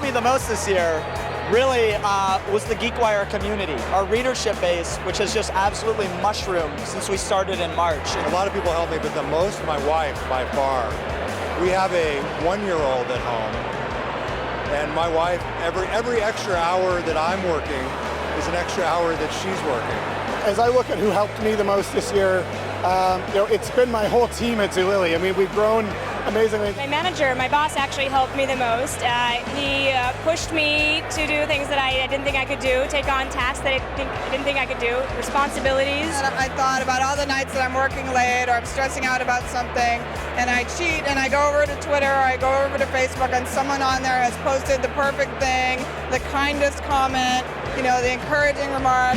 me the most this year really was the GeekWire community, our readership base, which has just absolutely mushroomed since we started in March. A lot of people help me, but the most my wife by far. We have a 1-year-old at home, and my wife, every extra hour that I'm working is an extra hour that she's working. As I look at who helped me the most this year, it's been my whole team at Zulily. I mean, we've grown amazingly. My manager, my boss, actually helped me the most. He pushed me to do things that I didn't think I could do, take on tasks that I didn't think I could do, responsibilities. I thought about all the nights that I'm working late or I'm stressing out about something, and I cheat and I go over to Twitter or I go over to Facebook and someone on there has posted the perfect thing, the kindest comment, the encouraging remark.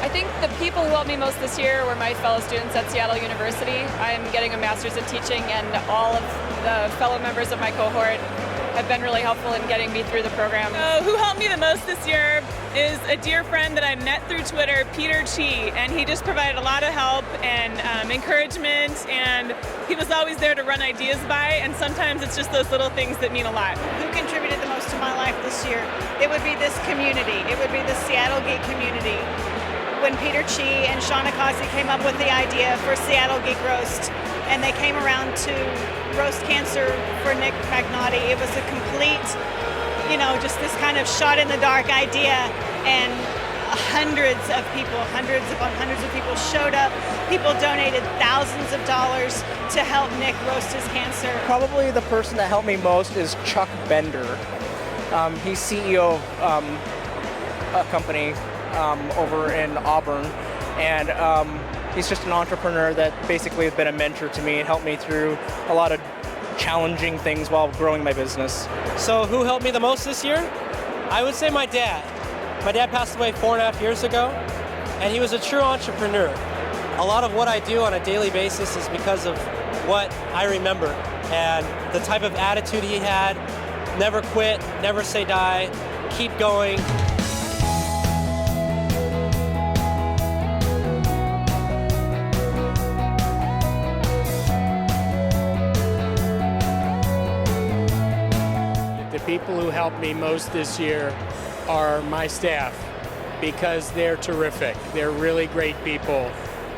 I think the people who helped me most this year were my fellow students at Seattle University. I'm getting a master's in teaching, and all of the fellow members of my cohort have been really helpful in getting me through the program. Who helped me the most this year is a dear friend that I met through Twitter, Peter Chi, and he just provided a lot of help and encouragement, and he was always there to run ideas by, and sometimes it's just those little things that mean a lot. Who contributed the most to my life this year? It would be this community. It would be the Seattle Geek community. When Peter Chi and Shauna Causey came up with the idea for Seattle Geek Roast, and they came around to roast cancer for Nick Magnotti, it was a complete, just this kind of shot in the dark idea, and hundreds upon hundreds of people showed up. People donated thousands of dollars to help Nick roast his cancer. Probably the person that helped me most is Chuck Bender. He's CEO of a company over in Auburn, and he's just an entrepreneur that basically has been a mentor to me and helped me through a lot of challenging things while growing my business. So who helped me the most this year? I would say my dad. My dad passed away 4.5 years ago, and he was a true entrepreneur. A lot of what I do on a daily basis is because of what I remember and the type of attitude he had. Never quit, never say die, keep going. The people who helped me most this year are my staff, because they're terrific. They're really great people,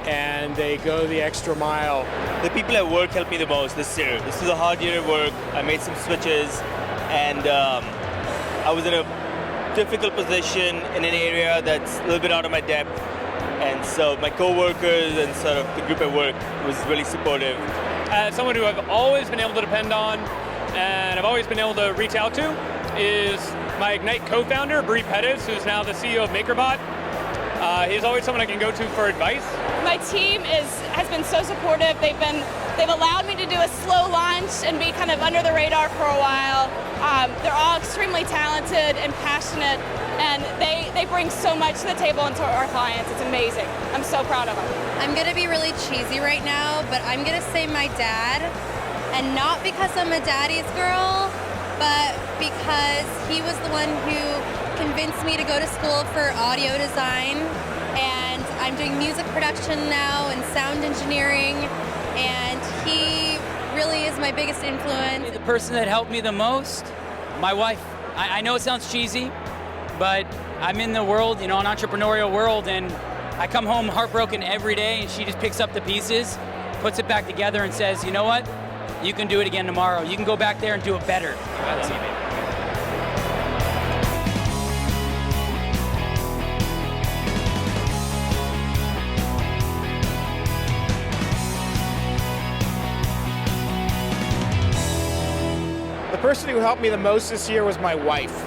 and they go the extra mile. The people at work helped me the most this year. This was a hard year at work. I made some switches, and I was in a difficult position in an area that's a little bit out of my depth. And so my co-workers and sort of the group at work was really supportive. Someone who I've always been able to depend on and I've always been able to reach out to is my Ignite co-founder, Bree Pettis, who's now the CEO of MakerBot. He's always someone I can go to for advice. My team has been so supportive. They've allowed me to do a slow launch and be kind of under the radar for a while. They're all extremely talented and passionate, and they bring so much to the table and to our clients. It's amazing. I'm so proud of them. I'm gonna be really cheesy right now, but I'm gonna say my dad, and not because I'm a daddy's girl, but because he was the one who convinced me to go to school for audio design, and I'm doing music production now and sound engineering, and he really is my biggest influence. The person that helped me the most, my wife. I know it sounds cheesy, but I'm in the world, an entrepreneurial world, and I come home heartbroken every day, and she just picks up the pieces, puts it back together, and says, you know what? You can do it again tomorrow. You can go back there and do it better. The person who helped me the most this year was my wife,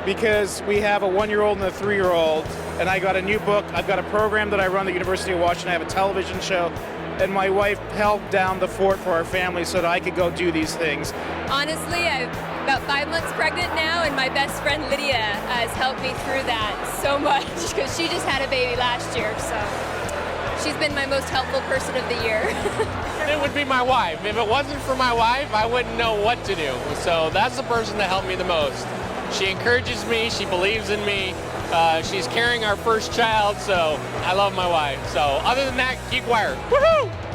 because we have a 1-year-old and a 3-year-old, and I got a new book. I've got a program that I run at the University of Washington. I have a television show, and my wife held down the fort for our family so that I could go do these things. Honestly, I'm about 5 months pregnant now, and my best friend Lydia has helped me through that so much because she just had a baby last year, so she's been my most helpful person of the year. It would be my wife. If it wasn't for my wife, I wouldn't know what to do. So that's the person that helped me the most. She encourages me, she believes in me, She's carrying our first child, so I love my wife. So other than that, GeekWire. Woohoo!